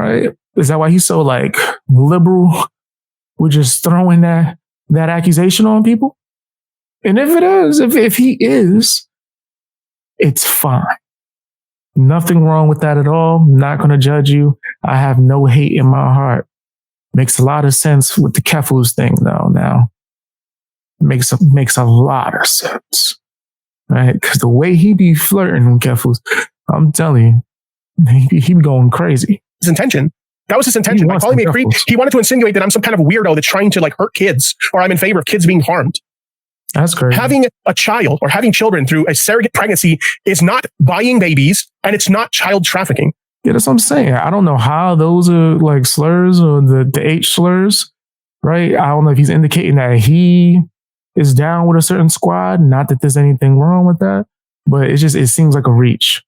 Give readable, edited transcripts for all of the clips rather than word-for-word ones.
right? Is that why he's so like liberal? We're just throwing that accusation on people. And if it is, if he is, it's fine. Nothing wrong with that at all. Not going to judge you. I have no hate in my heart. Makes a lot of sense with the Kefus thing, though. Now, makes a lot of sense, right? Because the way he be flirting with Kefus, I'm telling you, he be going crazy. His intention. That was his intention. By calling me a creep, he wanted to insinuate that I'm some kind of weirdo that's trying to like hurt kids, or I'm in favor of kids being harmed. That's crazy. Having a child or having children through a surrogate pregnancy is not buying babies, and it's not child trafficking. Yeah, that's what I'm saying. I don't know how those are like slurs or the H slurs, right? I don't know if he's indicating that he is down with a certain squad. Not that there's anything wrong with that, but it seems like a reach.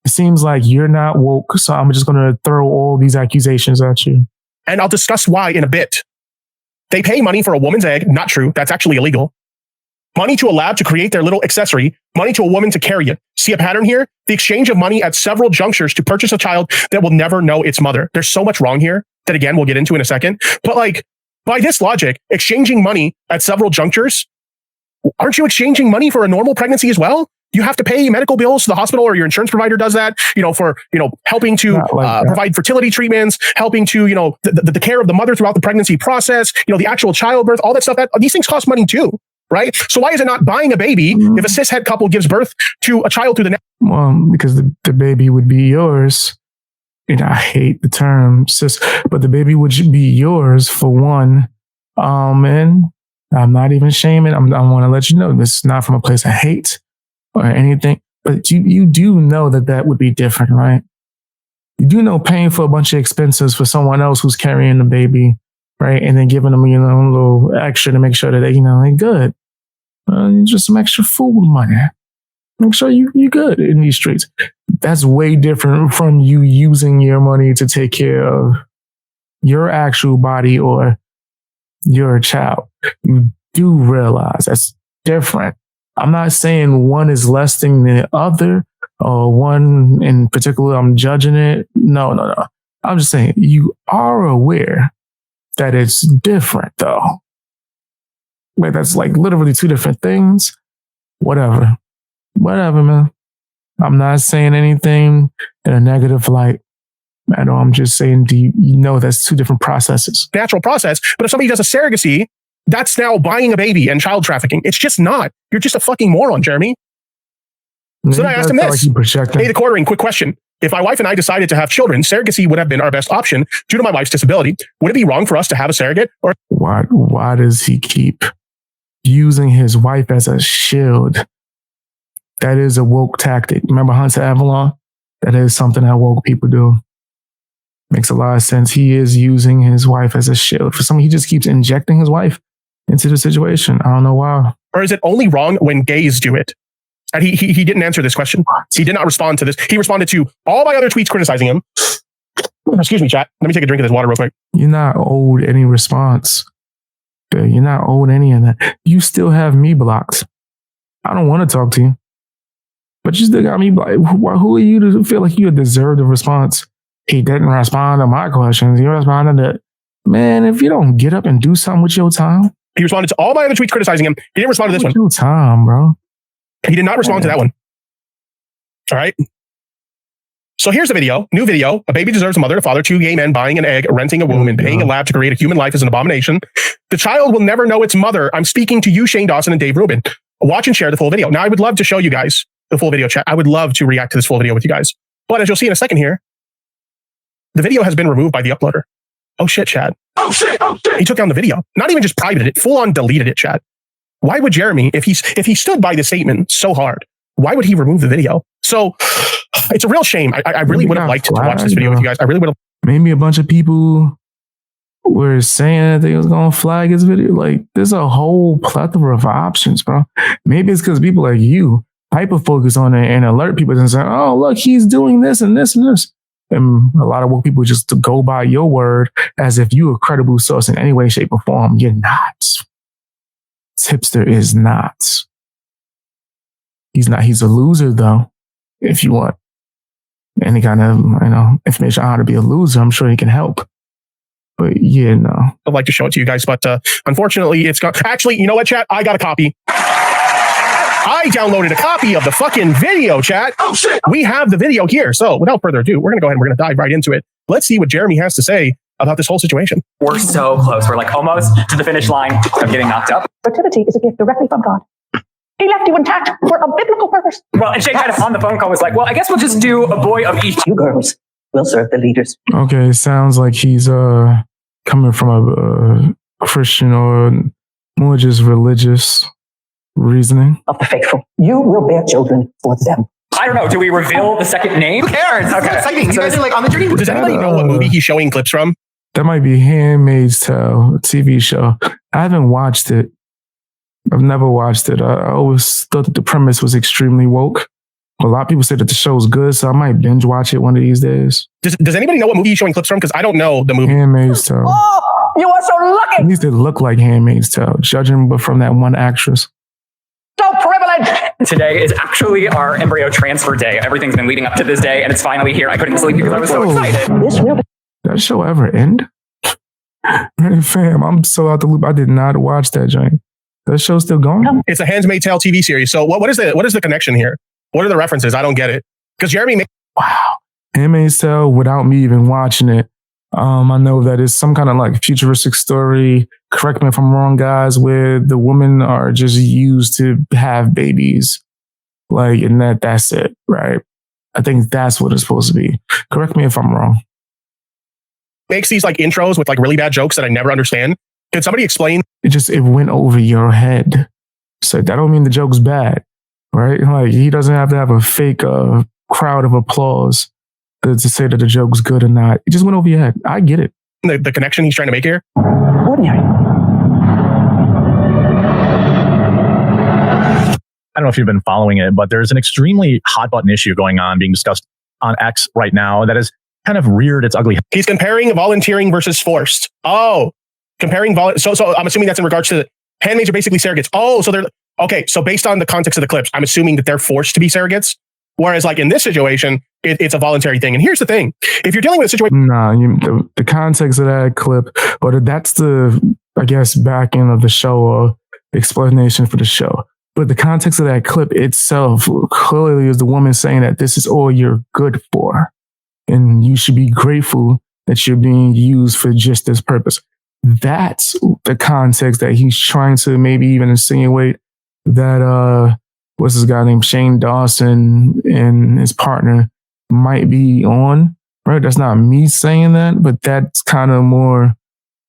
It seems like you're not woke, so I'm just going to throw all these accusations at you. And I'll discuss why in a bit. They pay money for a woman's egg. Not true. That's actually illegal. Money to a lab to create their little accessory, money to a woman to carry it. See a pattern here? The exchange of money at several junctures to purchase a child that will never know its mother. There's so much wrong here that, again, we'll get into in a second. But like, by this logic, exchanging money at several junctures, aren't you exchanging money for a normal pregnancy as well? You have to pay medical bills to the hospital, or your insurance provider does that, for, helping to provide fertility treatments, helping to, the care of the mother throughout the pregnancy process, the actual childbirth, all that stuff. These things cost money too. Right? So why is it not buying a baby if a cishet couple gives birth to a child through the... Well, because the baby would be yours. And I hate the term cis, but the baby would be yours for one. And I'm not even shaming. I want to let you know this is not from a place of hate or anything, but you do know that would be different, right? You do know paying for a bunch of expenses for someone else who's carrying the baby, right? And then giving them, a little extra to make sure that they're good. Just some extra food money. Make sure you're good in these streets. That's way different from you using your money to take care of your actual body or your child. You do realize that's different. I'm not saying one is less than the other, or one in particular, I'm judging it. No. I'm just saying you are aware that it's different, though. Wait, that's like literally two different things. Whatever, man. I'm not saying anything in a negative light. I know, I'm just saying, do you know that's two different processes? Natural process. But if somebody does a surrogacy, that's now buying a baby and child trafficking. It's just not. You're just a fucking moron, Jeremy. So then I asked him this. Hey, TheQuartering, quick question. If my wife and I decided to have children, surrogacy would have been our best option due to my wife's disability. Would it be wrong for us to have a surrogate? Or why does he keep using his wife as a shield? That is a woke tactic. Remember Hunter Avalon? That is something that woke people do. Makes a lot of sense. He is using his wife as a shield. For some, he just keeps injecting his wife into the situation. I don't know why. Or is it only wrong when gays do it? And he didn't answer this question. He did not respond to this. He responded to all my other tweets criticizing him. Excuse me, chat. Let me take a drink of this water real quick. You're not owed any response. You're not owed any of that. You still have me blocked. I don't want to talk to you. But you still got me blocked. Who are you to feel like you deserve the response? He didn't respond to my questions. He responded to, man, if you don't get up and do something with your time. He responded to all my other tweets criticizing him. He didn't respond to this one. Your time, bro. He did not respond to that one. All right. So here's the video. New video. A baby deserves a mother and a father. Two gay men buying an egg, renting a womb, and paying a lab to create a human life is an abomination. The child will never know its mother. I'm speaking to you, Shane Dawson and Dave Rubin. Watch and share the full video. Now, I would love to show you guys the full video, chat. I would love to react to this full video with you guys. But as you'll see in a second here, the video has been removed by the uploader. Oh shit, Chad. Oh shit. He took down the video. Not even just privated it, full on deleted it, Chad. Why would Jeremy, if he stood by the statement so hard, why would he remove the video? So it's a real shame. I really would have liked to watch this video with you guys. I really would have. Maybe a bunch of people were saying that they was going to flag his video. Like, there's a whole plethora of options, bro. Maybe it's because people like you hyper focus on it and alert people and say, oh, look, he's doing this and this and this. And a lot of woke people just to go by your word as if you a credible source in any way, shape, or form. You're not. Tipster is not. He's not. He's a loser, though, if you want. any kind of, information on how to be a loser, I'm sure he can help. But yeah, no. I'd like to show it to you guys, but unfortunately, it's gone. Actually, you know what, chat? I got a copy. I downloaded a copy of the fucking video, chat. Oh, shit. We have the video here. So without further ado, we're going to go ahead and we're going to dive right into it. Let's see what Jeremy has to say about this whole situation. We're so close. We're like almost to the finish line of getting knocked up. Fertility is a gift directly from God. He left you intact for a biblical purpose. Well, and Shay kind of on the phone call was like, well, I guess we'll just do a boy of each. You girls will serve the leaders. Okay, sounds like he's coming from a Christian or more just religious reasoning. Of the faithful. You will bear children for them. I don't know. Do we reveal the second name? Who cares? Okay. It's exciting. You guys are like on the journey. Does anybody know what movie he's showing clips from? That might be Handmaid's Tale, a TV show. I haven't watched it. I've never watched it. I always thought that the premise was extremely woke. A lot of people say that the show's good, so I might binge watch it one of these days. Does anybody know what movie he's showing clips from? Because I don't know the movie. Handmaid's Tale. Oh, you are so lucky. At least it looked like Handmaid's Tale, judging but from that one actress. So privileged. Today is actually our embryo transfer day. Everything's been leading up to this day, and it's finally here. I couldn't sleep because I was so excited. This will be. Did that show ever end? Man, fam, I'm so out the loop. I did not watch that joint. That show's still going? It's a Handmaid's Tale TV series. So what is the connection here? What are the references? I don't get it. Because Jeremy wow. Handmaid's Tale without me even watching it. I know that it's some kind of like futuristic story. Correct me if I'm wrong, guys, where the women are just used to have babies. Like, and that's it, right? I think that's what it's supposed to be. Correct me if I'm wrong. makes these like intros with like really bad jokes that I never understand. Can somebody explain? It went over your head. So that don't mean the joke's bad, right? Like he doesn't have to have a fake crowd of applause to say that the joke's good or not. It just went over your head. I get it. The connection he's trying to make here? Ordinary. I don't know if you've been following it, but there's an extremely hot button issue going on being discussed on X right now that has kind of reared its ugly head. He's comparing volunteering versus forced. Oh, comparing so I'm assuming that's in regards to handmaids are basically surrogates. Oh, so they're okay. So based on the context of the clips, I'm assuming that they're forced to be surrogates. Whereas like in this situation, it's a voluntary thing. And here's the thing. If you're dealing with a situation... the context of that clip, but that's the, I guess, back end of the show or explanation for the show. But the context of that clip itself clearly is the woman saying that this is all you're good for. And you should be grateful that you're being used for just this purpose. That's the context that he's trying to maybe even insinuate that, what's this guy named Shane Dawson and his partner might be on, right? That's not me saying that, but that's kind of more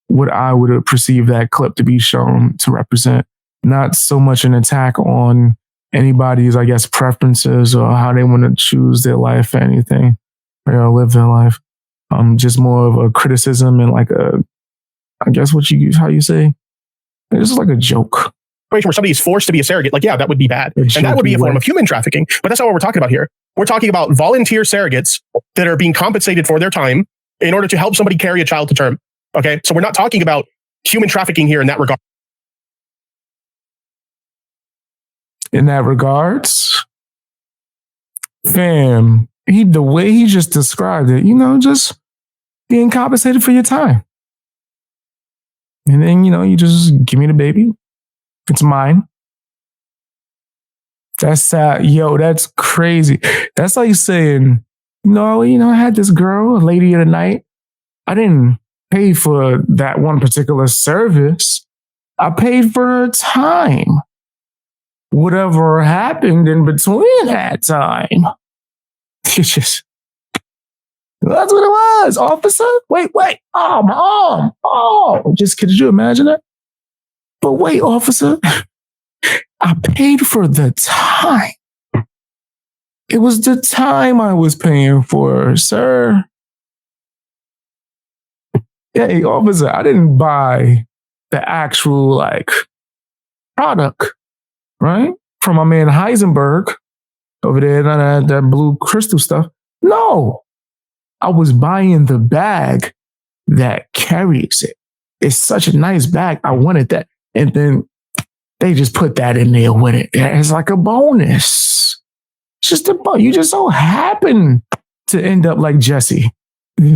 what I would have perceived that clip to be shown to represent. Not so much an attack on anybody's, I guess, preferences or how they want to choose their life or anything, or live their life. Just more of a criticism and like I guess how you say, it's just like a joke. Where somebody is forced to be a surrogate, like, yeah, that would be bad. And that would be a form of human trafficking. But that's not what we're talking about here. We're talking about volunteer surrogates that are being compensated for their time in order to help somebody carry a child to term. Okay. So we're not talking about human trafficking here in that regard. In that regards, fam, the way he just described it, just being compensated for your time. And then, you just give me the baby. It's mine. That's sad. Yo, that's crazy. That's like saying, I had this girl, a lady of the night. I didn't pay for that one particular service. I paid for her time. Whatever happened in between that time. It's just, that's what it was, officer. Wait. Oh, my arm. Oh, could you imagine that? But wait, officer, I paid for the time. It was the time I was paying for, sir. Hey, officer, I didn't buy the actual, product, right? From my man Heisenberg over there, that blue crystal stuff. No, I was buying the bag that carries it. It's such a nice bag. I wanted that. And then they just put that in there with it. It's like a bonus. It's just a bonus. You just so happen to end up like Jesse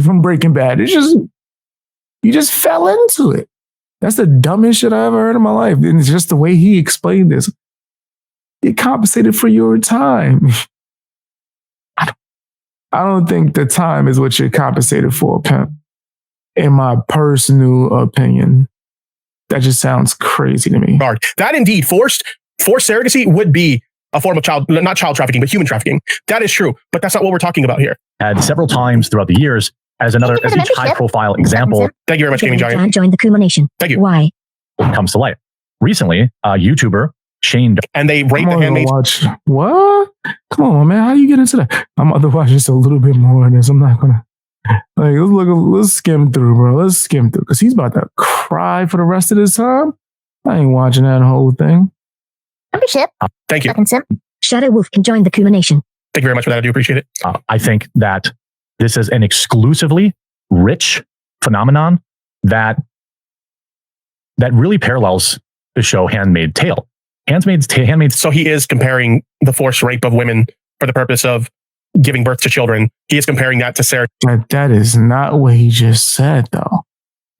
from Breaking Bad. You just fell into it. That's the dumbest shit I ever heard in my life. And it's just the way he explained this. Get compensated for your time. I don't think the time is what you're compensated for, pimp. In my personal opinion. That just sounds crazy to me. That indeed, forced surrogacy would be a form of not child trafficking, but human trafficking. That is true, but that's not what we're talking about here. Had several times throughout the years as each high-profile example. Thank you very much, Gaming Giant. Join the Kuma Nation. Thank you. Why? Comes to light. Recently, a YouTuber, Shane. And they rate the Handmaid's. What? Come on, man. How do you get into that? I'm about to watch just a little bit more of this. I'm not going to. Like, let's skim through, bro. Let's skim through. Because he's about to cry for the rest of this time. I ain't watching that whole thing. Membership. Thank you. Shadow Wolf can join the Kuma Nation. Thank you very much for that. I do appreciate it. I think that this is an exclusively rich phenomenon that really parallels the show Handmaid's Tale. Handmaid's. So he is comparing the forced rape of women for the purpose of giving birth to children. He is comparing that to Sarah. That is not what he just said, though.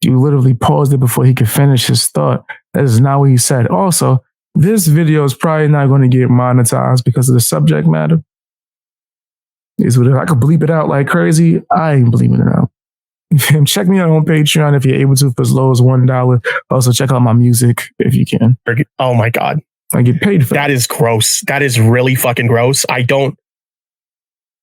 You literally paused it before he could finish his thought. That is not what he said. Also, this video is probably not going to get monetized because of the subject matter. Is what I could bleep it out like crazy. I ain't bleeping it out. Check me out on Patreon if you're able to for as low as $1. Also, check out my music if you can. Oh my God. I get paid for that. That is gross. That is really fucking gross. I don't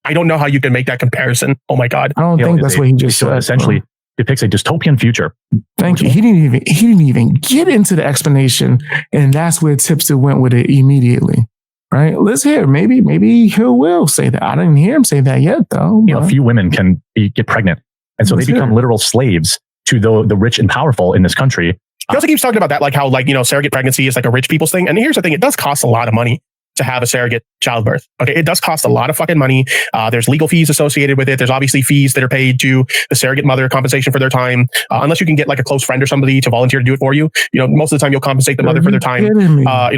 know how you can make that comparison. Oh my God. I don't think that's what he just said. Essentially depicts a dystopian future. Thank you. He didn't even get into the explanation, and that's where Tipster went with it immediately. Right? Let's hear. Maybe he will say that. I didn't hear him say that yet, though. A few women can get pregnant, and so they become literal slaves to the rich and powerful in this country. He also keeps talking about that, like how, like, surrogate pregnancy is like a rich people's thing. And here's the thing: it does cost a lot of money to have a surrogate childbirth. Okay, it does cost a lot of fucking money. There's legal fees associated with it. There's obviously fees that are paid to the surrogate mother, compensation for their time. Unless you can get like a close friend or somebody to volunteer to do it for you. Most of the time you'll compensate the mother for their time.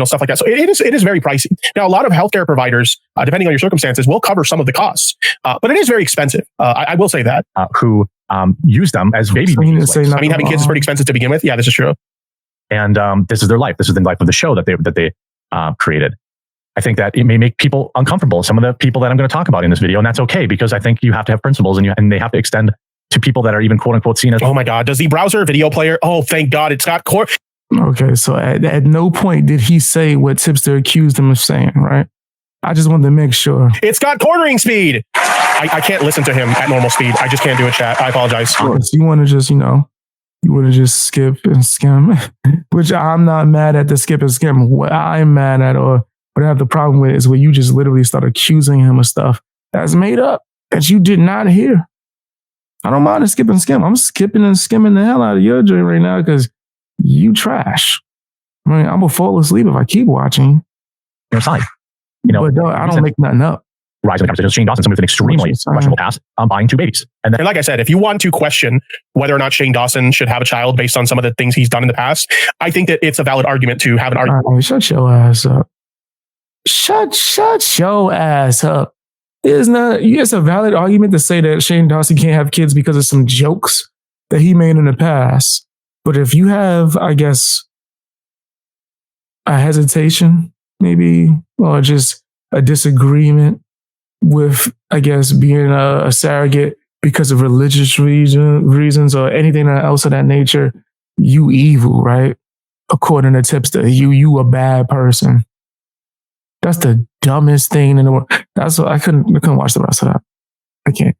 Stuff like that. So it is very pricey. Now, a lot of healthcare providers, depending on your circumstances, will cover some of the costs, but it is very expensive. I will say that. Who use them as baby babies. I mean, having kids is pretty expensive to begin with. Yeah, this is true. And this is their life. This is the life of the show that they created. I think that it may make people uncomfortable, some of the people that I'm going to talk about in this video, and that's okay, because I think you have to have principles, and they have to extend to people that are even quote unquote seen as. Oh my God, does the browser video player? Oh, thank God, it's got core. Okay, so at no point did he say what Tipster accused him of saying, right? I just wanted to make sure. It's got quartering speed. I can't listen to him at normal speed. I just can't do it, chat. I apologize. So you want to just, skip and skim, which I'm not mad at the skip and skim. What I'm mad at, or what I have the problem with, is where you just literally start accusing him of stuff that's made up that you did not hear. I don't mind a skip and skim. I'm skipping and skimming the hell out of your joint right now because you trash. I mean, I'm gonna fall asleep if I keep watching. Your side. But no, I don't make nothing up. Rise in the conversation with Shane Dawson, somebody with an extremely questionable past, buying 2 babies. And like I said, if you want to question whether or not Shane Dawson should have a child based on some of the things he's done in the past, I think that it's a valid argument to have an argument. Right, shut your ass up. Shut your ass up. It's a valid argument to say that Shane Dawson can't have kids because of some jokes that he made in the past. But if you have, I guess, a hesitation, maybe, or just a disagreement with, I guess, being a surrogate because of religious reasons or anything else of that nature, you evil, right? According to Tipster, you a bad person. That's the dumbest thing in the world. That's what I couldn't watch the rest of that. I can't.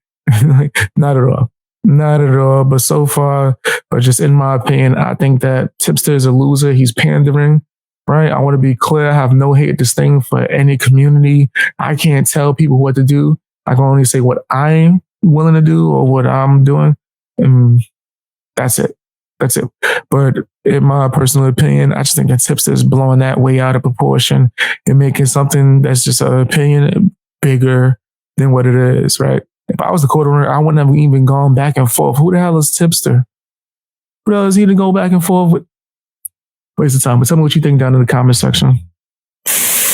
Not at all. Not at all. But so far, but just in my opinion, I think that Tipster is a loser. He's pandering, right? I want to be clear. I have no hate disdain for any community. I can't tell people what to do. I can only say what I'm willing to do or what I'm doing. And that's it. That's it. But in my personal opinion, I just think that Tipster is blowing that way out of proportion and making something that's just an opinion bigger than what it is, right? If I was the quarterer, I wouldn't have even gone back and forth. Who the hell is Tipster? Who the hell is he to go back and forth with? Waste of time. But tell me what you think down in the comment section.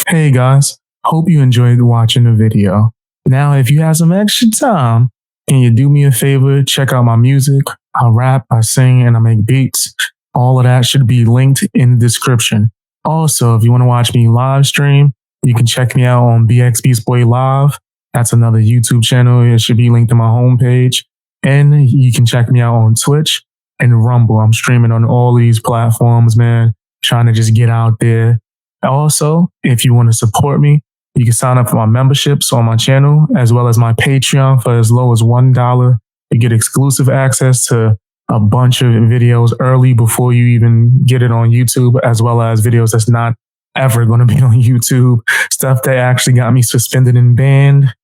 Hey guys, hope you enjoyed watching the video. Now, if you have some extra time, can you do me a favor? Check out my music. I rap, I sing, and I make beats. All of that should be linked in the description. Also, if you want to watch me live stream, you can check me out on bxbeastboy Live. That's another YouTube channel. It should be linked to my homepage. And you can check me out on Twitch and Rumble. I'm streaming on all these platforms, man. Trying to just get out there. Also, if you want to support me, you can sign up for my memberships on my channel, as well as my Patreon for as low as $1. You get exclusive access to a bunch of videos early before you even get it on YouTube, as well as videos that's not ever going to be on YouTube. Stuff that actually got me suspended and banned.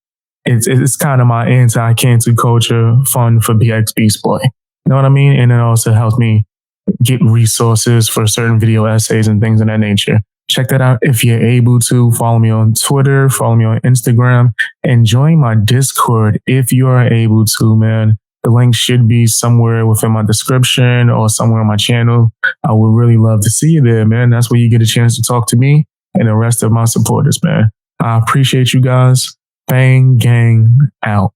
It's kind of my anti-cancel culture fund for bxbeastboy. You know what I mean? And it also helps me get resources for certain video essays and things of that nature. Check that out if you're able to. Follow me on Twitter, follow me on Instagram, and join my Discord if you are able to, man. The link should be somewhere within my description or somewhere on my channel. I would really love to see you there, man. That's where you get a chance to talk to me and the rest of my supporters, man. I appreciate you guys. Bang, gang, out.